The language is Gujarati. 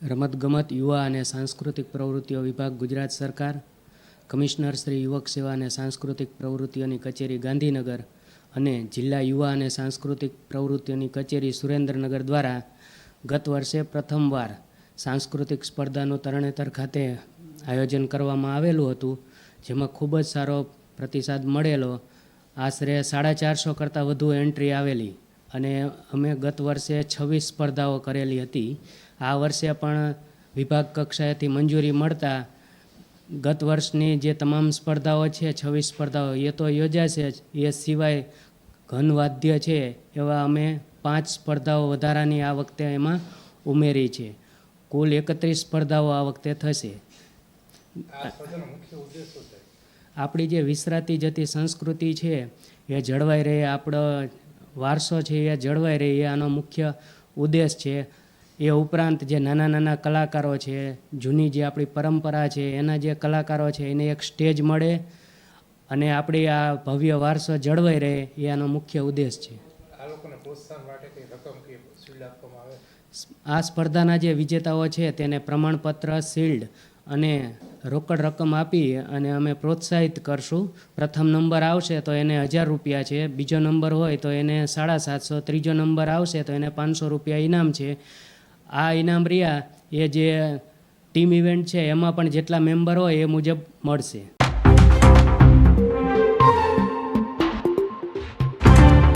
રમતગમત, યુવા અને સાંસ્કૃતિક પ્રવૃત્તિઓ વિભાગ, ગુજરાત સરકાર, કમિશનર શ્રી યુવક સેવા અને સાંસ્કૃતિક પ્રવૃત્તિઓની કચેરી, ગાંધીનગર અને જિલ્લા યુવા અને સાંસ્કૃતિક પ્રવૃત્તિઓની કચેરી, સુરેન્દ્રનગર દ્વારા ગત વર્ષે પ્રથમવાર સાંસ્કૃતિક સ્પર્ધાનું તરણેતર ખાતે આયોજન કરવામાં આવેલું હતું, જેમાં ખૂબ જ સારો પ્રતિસાદ મળેલો. આશરે 450 કરતાં વધુ એન્ટ્રી આવેલી અને અમે ગત વર્ષે 26 સ્પર્ધાઓ કરેલી હતી. આ વર્ષે પણ વિભાગ કક્ષાએથી મંજૂરી મળતા ગત વર્ષની જે તમામ સ્પર્ધાઓ છે, 26 સ્પર્ધાઓ એ તો યોજાશે જ. એ સિવાય ઘનવાદ્ય છે એવા અમે 5 સ્પર્ધાઓ વધારાની આ વખતે એમાં ઉમેરી છે. કુલ 31 સ્પર્ધાઓ આ વખતે થશે. આપણી જે વિસરાતી જતી સંસ્કૃતિ છે એ જળવાઈ રહે, આપણો વારસો છે એ જળવાઈ રહે, એ આનો મુખ્ય ઉદ્દેશ છે. એ ઉપરાંત જે નાના નાના કલાકારો છે, જૂની જે આપણી પરંપરા છે એના જે કલાકારો છે એને એક સ્ટેજ મળે અને આપણી આ ભવ્ય વારસો જળવાઈ રહે, એ આનો મુખ્ય ઉદ્દેશ છે. આ સ્પર્ધાના જે વિજેતાઓ છે તેને પ્રમાણપત્ર, શિલ્ડ અને રોકડ રકમ આપી અને અમે પ્રોત્સાહિત કરશું. પ્રથમ નંબર આવશે તો એને 1000 રૂપિયા છે, બીજો નંબર હોય તો એને 750, ત્રીજો નંબર આવશે તો એને 500 રૂપિયા ઇનામ છે. આ ઇનામ રહ્યા એ જે ટીમ ઇવેન્ટ છે એમાં પણ જેટલા મેમ્બર હોય એ મુજબ મળશે.